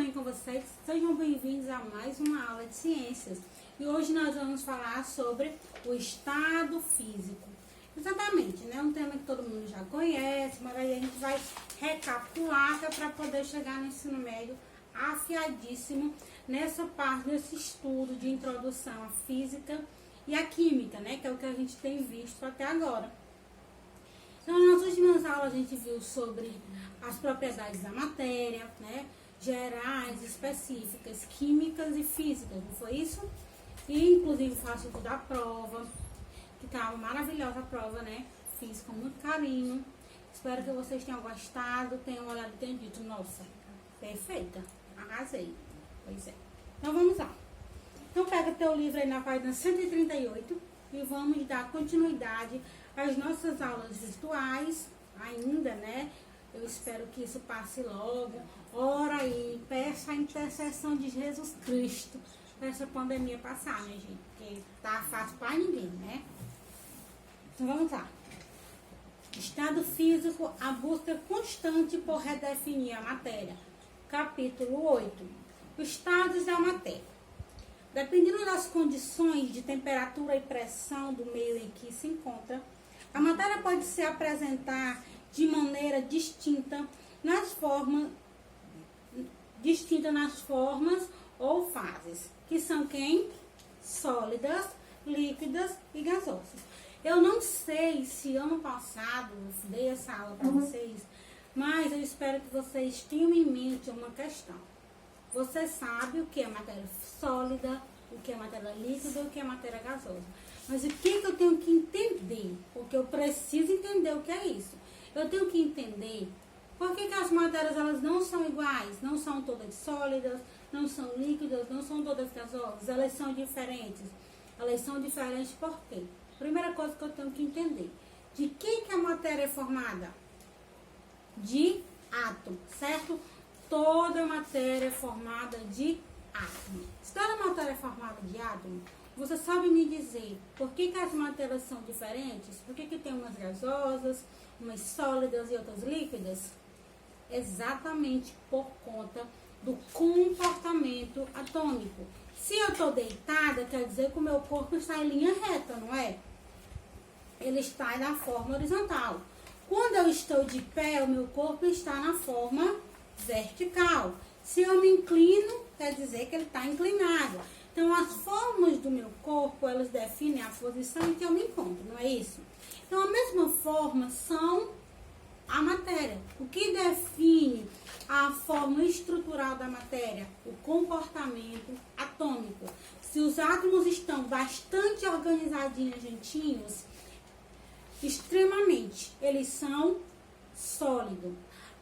bem com vocês? Sejam bem-vindos a mais uma aula de ciências. E hoje nós vamos falar sobre o estado físico. Exatamente, né? Um tema que todo mundo já conhece, mas aí a gente vai recapitular para poder chegar no ensino médio afiadíssimo nessa parte desse estudo de introdução à física e à química, né? Que é o que a gente tem visto até agora. Então, nas últimas aulas a gente viu sobre as propriedades da matéria, né? Gerais, específicas, químicas e físicas, não foi isso? E, inclusive, faço tudo da prova, que tá uma maravilhosa prova, né? Fiz com muito carinho. Espero que vocês tenham gostado, tenham olhado e tenham dito, nossa, perfeita, arrasei. Pois é. Então, vamos lá. Então, pega teu livro aí na página 138 e vamos dar continuidade às nossas aulas virtuais ainda, né? Eu espero que isso passe logo. Ora aí, peça a intercessão de Jesus Cristo para essa pandemia passar, né, gente? Porque tá fácil para ninguém, né? Então vamos lá. Estado físico, a busca constante por redefinir a matéria. Capítulo 8. Os estados da matéria. Dependendo das condições de temperatura e pressão do meio em que se encontra, a matéria pode se apresentar de maneira distinta nas formas ou fases, que são quem? Sólidas, líquidas e gasosas. Eu não sei se ano passado eu dei essa aula para vocês, mas eu espero que vocês tenham em mente uma questão. Você sabe o que é matéria sólida, o que é matéria líquida e o que é matéria gasosa. Mas o que eu tenho que entender? Porque eu preciso entender o que é isso. Eu tenho que entender por que as matérias elas não são iguais, não são todas sólidas, não são líquidas, não são todas gasosas, elas são diferentes. Elas são diferentes por quê? Primeira coisa que eu tenho que entender, de que a matéria é formada? De átomo, certo? Toda matéria é formada de átomo. Se toda matéria é formada de átomo, você sabe me dizer por que as matérias são diferentes? Por que tem umas gasosas, umas sólidas e outras líquidas? Exatamente por conta do comportamento atômico. Se eu estou deitada, quer dizer que o meu corpo está em linha reta, não é? Ele está na forma horizontal. Quando eu estou de pé, o meu corpo está na forma vertical. Se eu me inclino, quer dizer que ele está inclinado. Então, as formas do meu corpo, elas definem a posição em que eu me encontro, não é isso? Então, a mesma forma são a matéria. O que define a forma estrutural da matéria? O comportamento atômico. Se os átomos estão bastante organizadinhos, juntinhos, extremamente, eles são sólidos.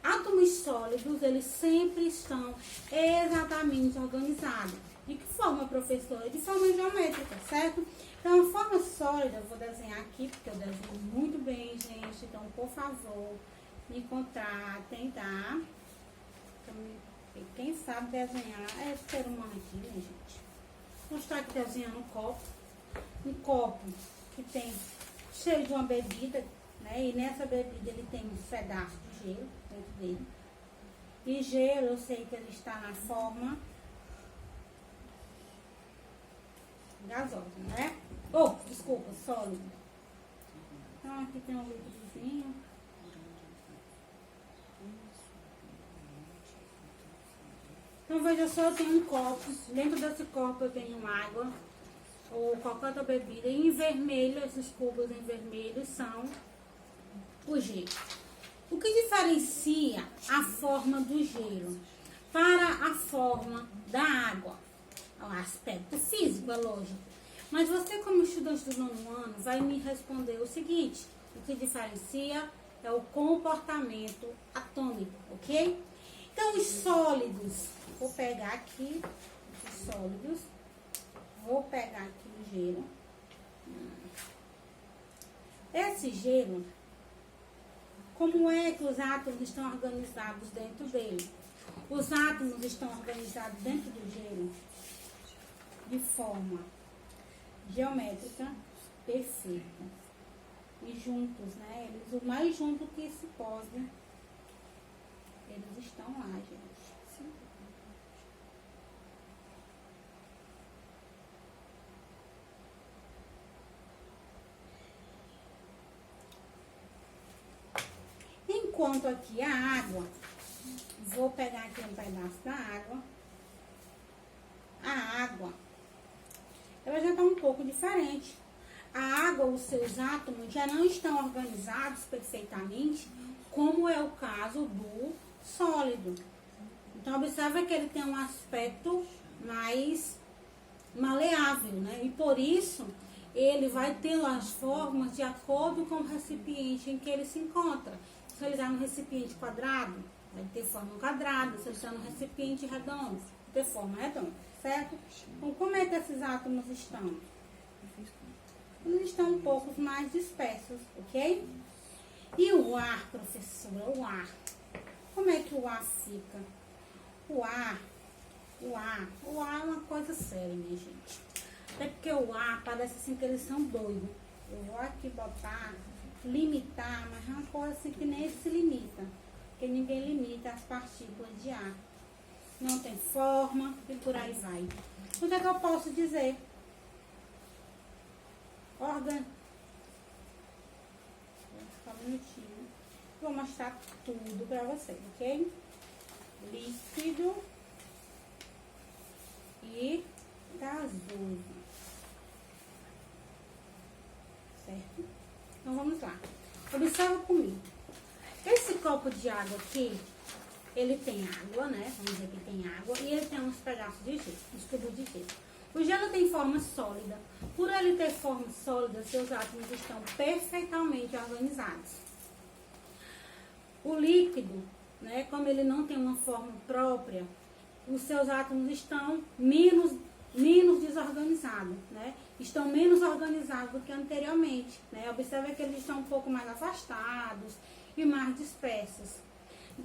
Átomos sólidos, eles sempre estão exatamente organizados. De que forma, professora? De forma geométrica, certo? Então, a forma sólida, eu vou desenhar aqui, porque eu desenho muito bem, gente. Então, por favor, me contratem, tá? Então, quem sabe desenhar é ser humano aqui, né, gente? Vou estar aqui desenhando um copo. Um copo que tem cheio de uma bebida, né? E nessa bebida ele tem um pedaço de gelo dentro dele. E gelo, eu sei que ele está na forma gasosa, né? Desculpa, sólido. Então aqui tem um líquidozinho. Então veja só, eu tenho um copo. Dentro desse copo eu tenho água ou qualquer outra bebida. E em vermelho, esses cubos em vermelho são o gelo. O que diferencia a forma do gelo para a forma da água? É um aspecto físico, é lógico. Mas você, como estudante do nono ano, vai me responder o seguinte: o que diferencia é o comportamento atômico, ok? Então, os sólidos, vou pegar aqui os sólidos, vou pegar aqui o gelo. Esse gelo, como é que os átomos estão organizados dentro dele? Os átomos estão organizados dentro do gelo de forma geométrica perfeita. E juntos, né? Eles, o mais junto que se pode, eles estão lá, gente. Enquanto aqui a água, vou pegar aqui um pedaço da água. A água, ela já está um pouco diferente. A água, os seus átomos já não estão organizados perfeitamente, como é o caso do sólido. Então, observa que ele tem um aspecto mais maleável, né? E por isso, ele vai ter as formas de acordo com o recipiente em que ele se encontra. Se ele está no recipiente quadrado, vai ter forma quadrada. Se ele está no recipiente redondo, vai ter forma redonda, certo? Então, como é que esses átomos estão? Eles estão um pouco mais dispersos, ok? E o ar, professora, o ar. Como é que o ar fica? O ar é uma coisa séria, minha gente. Até porque o ar parece assim que eles são doidos. Eu vou aqui botar, limitar, mas é uma coisa assim que nem ele se limita. Porque ninguém limita as partículas de ar. Não tem forma e por aí vai. O que é que eu posso dizer? Só um minutinho. Vou mostrar tudo pra vocês, ok? Líquido e gasoso. Certo? Então vamos lá. Observa comigo. Esse copo de água aqui, ele tem água, né? Vamos dizer que tem água. E ele tem uns pedaços de gelo, uns cubos de gelo. O gelo tem forma sólida. Por ele ter forma sólida, seus átomos estão perfeitamente organizados. O líquido, né, como ele não tem uma forma própria, os seus átomos estão menos desorganizados, né? Estão menos organizados do que anteriormente, né? Observe que eles estão um pouco mais afastados e mais dispersos.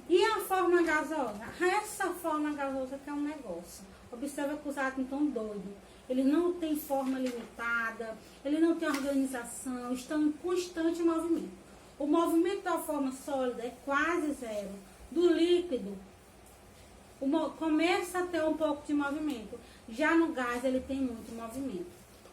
E a forma gasosa? Essa forma gasosa que é um negócio. Observa que os átomos estão doidos. Eles não têm forma limitada, ele não tem organização, estão em constante movimento. O movimento da forma sólida é quase zero. Do líquido, começa a ter um pouco de movimento. Já no gás, ele tem muito movimento.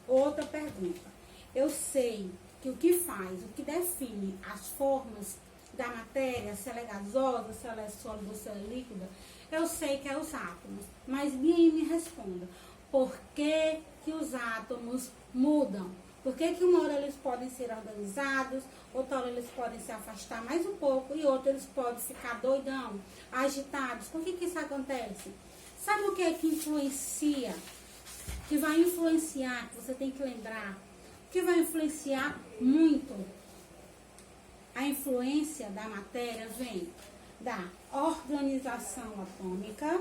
Outra pergunta. Eu sei que o que faz, o que define as formas da matéria, se ela é gasosa, se ela é sólida ou se ela é líquida, eu sei que é os átomos. Mas me responda, por que que os átomos mudam? Por que que uma hora eles podem ser organizados, outra hora eles podem se afastar mais um pouco e outra eles podem ficar doidão, agitados? Por que que isso acontece? Sabe o que é que influencia? Que vai influenciar, que você tem que lembrar, que vai influenciar muito. A influência da matéria vem da organização atômica,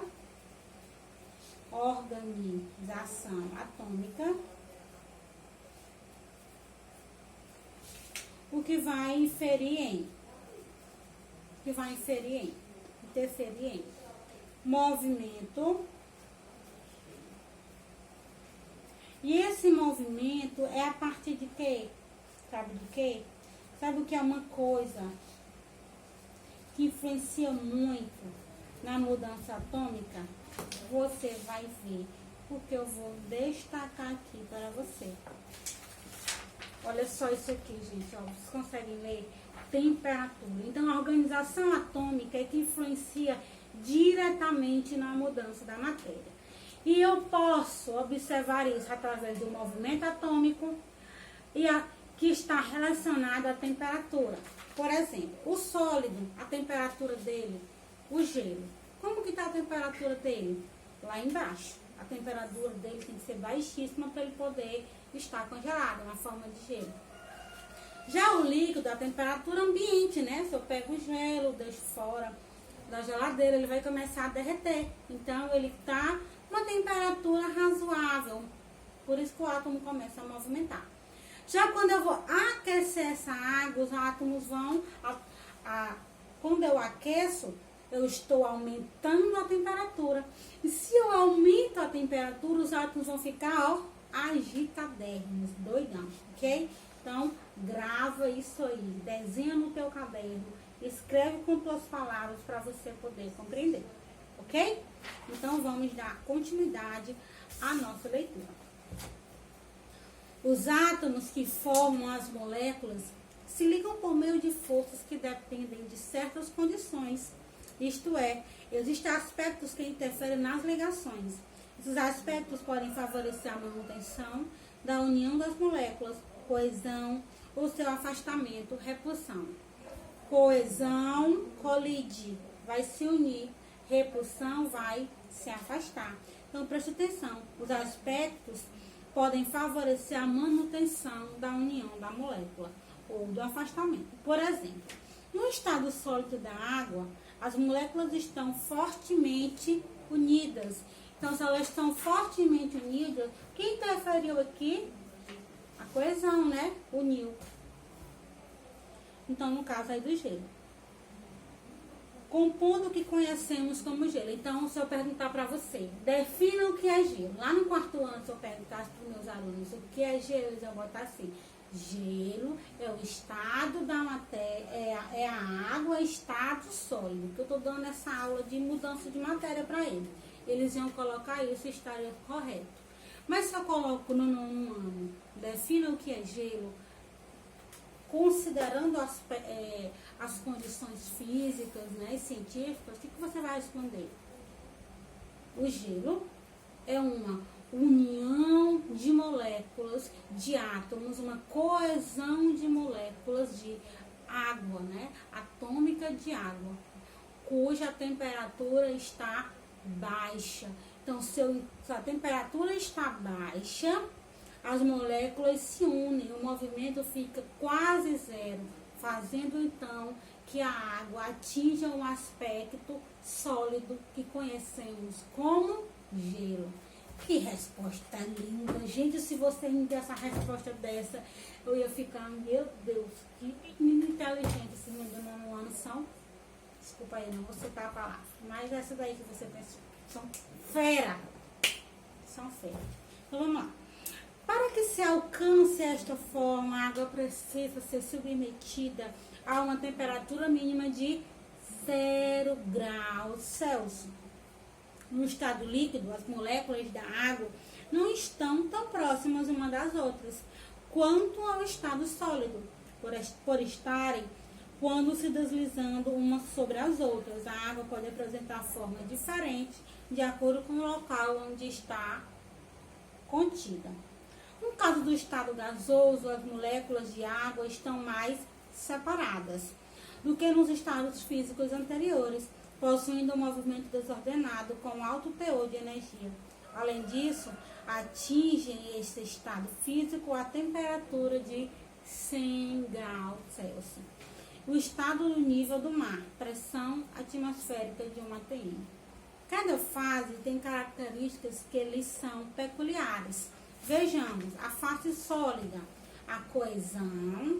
o que vai interferir em movimento. E esse movimento é a partir de quê? Sabe do quê? Sabe o que é uma coisa que influencia muito na mudança atômica? Você vai ver, porque eu vou destacar aqui para você. Olha só isso aqui, gente, ó, vocês conseguem ler? Temperatura. Então, a organização atômica é que influencia diretamente na mudança da matéria. E eu posso observar isso através do movimento atômico que está relacionado à temperatura. Por exemplo, o sólido, a temperatura dele, o gelo. Como que está a temperatura dele? Lá embaixo. A temperatura dele tem que ser baixíssima para ele poder estar congelado, na forma de gelo. Já o líquido, a temperatura ambiente, né? Se eu pego o gelo, deixo fora da geladeira, ele vai começar a derreter. Então, ele está uma temperatura razoável. Por isso que o átomo começa a movimentar. Já quando eu vou aquecer essa água, os átomos vão... quando eu aqueço, eu estou aumentando a temperatura. E se eu aumento a temperatura, os átomos vão ficar, ó, agitadérrimos, doidão, ok? Então, grava isso aí, desenha no teu caderno, escreve com tuas palavras para você poder compreender, ok? Então, vamos dar continuidade à nossa leitura. Os átomos que formam as moléculas se ligam por meio de forças que dependem de certas condições. Isto é, existem aspectos que interferem nas ligações. Esses aspectos podem favorecer a manutenção da união das moléculas, coesão ou seu afastamento, repulsão. Coesão, colide, vai se unir. Repulsão, vai se afastar. Então, preste atenção. Os aspectos podem favorecer a manutenção da união da molécula ou do afastamento. Por exemplo, no estado sólido da água, as moléculas estão fortemente unidas. Então, se elas estão fortemente unidas, o que interferiu aqui? A coesão, né? Uniu. Então, no caso aí do gelo. Compondo o que conhecemos como gelo. Então, se eu perguntar para você, defina o que é gelo. Lá no quarto ano, se eu perguntasse para os meus alunos o que é gelo, eles vão botar assim: gelo é o estado da matéria, é a água estado sólido. Que eu estou dando essa aula de mudança de matéria para eles. Eles iam colocar isso e estaria correto. Mas se eu coloco no nono ano, defina o que é gelo, considerando as condições físicas, né, e científicas, o que você vai responder? O gelo é uma união de moléculas, de átomos, uma coesão de moléculas de água, né, atômica de água, cuja temperatura está baixa. Então, se a temperatura está baixa, as moléculas se unem, o movimento fica quase zero, fazendo então que a água atinja um aspecto sólido que conhecemos como gelo. Que resposta linda! Gente, se você me der essa resposta dessa, eu ia ficar, meu Deus, que menino inteligente esse menino do nono ano são. Desculpa aí, não vou citar a palavra, mas essa daí que você pensa, são fera. São fera. Então vamos lá. Para que se alcance esta forma, a água precisa ser submetida a uma temperatura mínima de 0 graus Celsius. No estado líquido, as moléculas da água não estão tão próximas uma das outras quanto ao estado sólido, por estarem quando se deslizando umas sobre as outras. A água pode apresentar forma diferente de acordo com o local onde está contida. No caso do estado gasoso, as moléculas de água estão mais separadas do que nos estados físicos anteriores, possuindo um movimento desordenado com alto teor de energia. Além disso, atingem esse estado físico a temperatura de 100 graus Celsius. O estado do nível do mar, pressão atmosférica de 1 atm. Cada fase tem características que lhes são peculiares. Vejamos, a fase sólida, a coesão.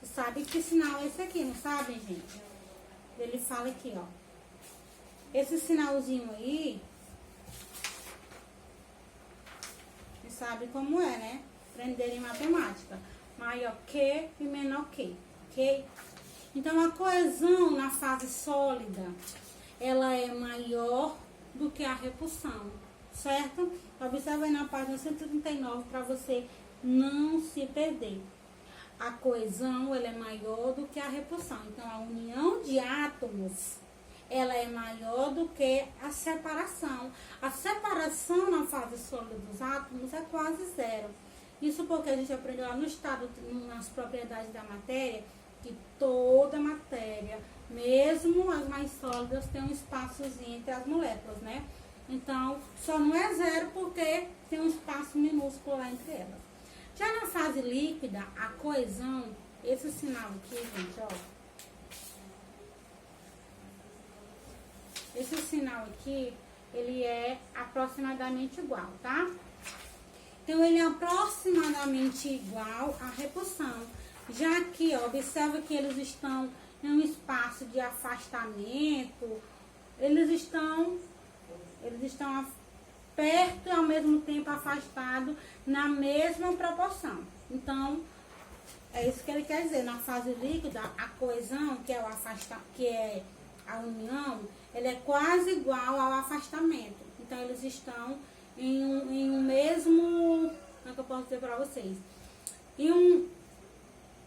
Sabe que sinal é esse aqui, não sabem, gente? Ele fala aqui, ó. Esse sinalzinho aí, você sabe como é, né? Aprender em matemática. Maior que e menor que, ok? Então, a coesão na fase sólida, ela é maior do que a repulsão, certo? Observe aí na página 139 para você não se perder. A coesão, ela é maior do que a repulsão. Então, a união de átomos, ela é maior do que a separação. A separação na fase sólida dos átomos é quase zero. Isso porque a gente aprendeu lá no estado, nas propriedades da matéria, que toda matéria, mesmo as mais sólidas, tem um espaçozinho entre as moléculas, né? Então, só não é zero porque tem um espaço minúsculo lá entre elas. Já na fase líquida, a coesão, esse sinal aqui, gente, ó. Esse sinal aqui, ele é aproximadamente igual, tá? Então, ele é aproximadamente igual à repulsão. Já que, ó, observa que eles estão em um espaço de afastamento, eles estão perto e ao mesmo tempo afastados na mesma proporção. Então, é isso que ele quer dizer. Na fase líquida, a coesão, que é a união, ele é quase igual ao afastamento. Então, eles estão em um mesmo, como é que eu posso dizer para vocês?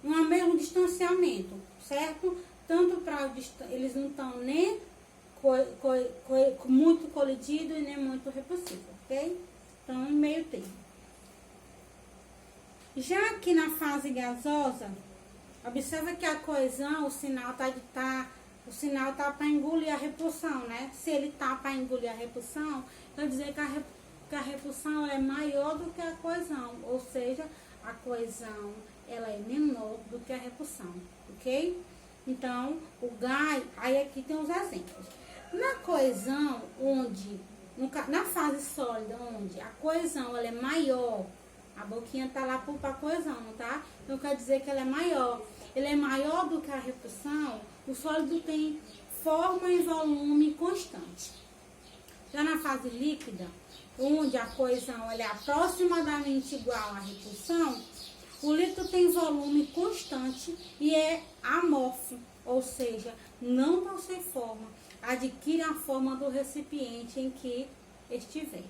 um mesmo distanciamento, certo? Tanto para eles não estão nem muito colididos e nem muito repulsivos, ok? Então, em meio termo. Já aqui na fase gasosa, observa que a coesão, o sinal tá para engolir a repulsão, né? Se ele tá para engolir a repulsão, quer dizer que a repulsão ela é maior do que a coesão, ou seja, a coesão ela é menor do que a repulsão, ok? Então, o gás, aí aqui tem os exemplos. Na coesão, na fase sólida, onde a coesão ela é maior, a boquinha tá lá para coesão, não tá? Então, quer dizer que ela é maior. Ele é maior do que a repulsão, o sólido tem forma e volume constante. Já na fase líquida, onde a coesão ela é aproximadamente igual à repulsão, o líquido tem volume constante e é amorfo, ou seja, não possui forma, adquire a forma do recipiente em que estiver.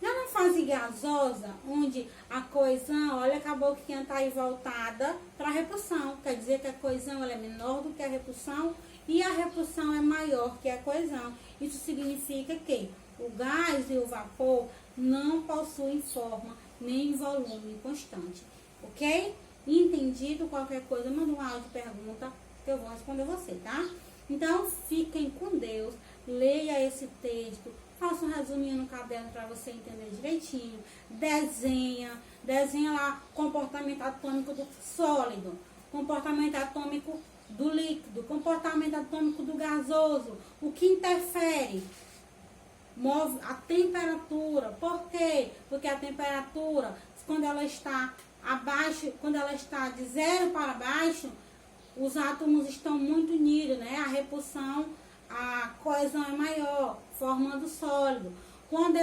Já na fase gasosa, onde a coesão, olha que a boquinha está aí voltada para a repulsão, quer dizer que a coesão ela é menor do que a repulsão e a repulsão é maior que a coesão. Isso significa que o gás e o vapor não possuem forma nem volume constante, ok? Entendido? Qualquer coisa, manda um áudio de pergunta que eu vou responder você, tá? Então, fiquem com Deus, leia esse texto, faça um resuminho no caderno para você entender direitinho, desenha lá comportamento atômico do sólido, comportamento atômico do líquido, comportamento atômico do gasoso, o que interfere, move a temperatura. Por quê? Porque a temperatura, quando ela está abaixo, quando ela está de 0 para baixo, os átomos estão muito unidos, né? A repulsão, a coesão é maior, formando sólido. Quando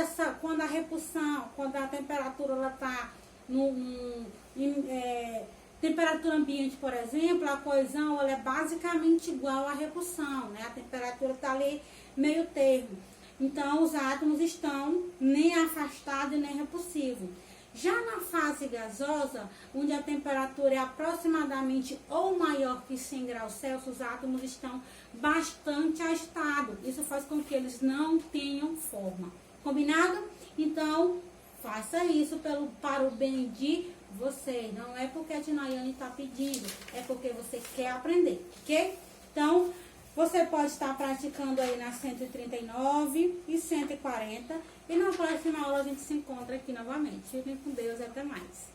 a repulsão, quando a temperatura ela está temperatura ambiente, por exemplo, a coesão ela é basicamente igual à repulsão, né? A temperatura está ali meio termo. Então, os átomos estão nem afastados e nem repulsivos. Já na fase gasosa, onde a temperatura é aproximadamente ou maior que 100 graus Celsius, os átomos estão bastante afastados. Isso faz com que eles não tenham forma. Combinado? Então, faça isso para o bem de vocês. Não é porque a Tinayane está pedindo, é porque você quer aprender, ok? Então, você pode estar praticando aí na 139 e 140. E na próxima aula a gente se encontra aqui novamente. Fiquem com Deus e até mais.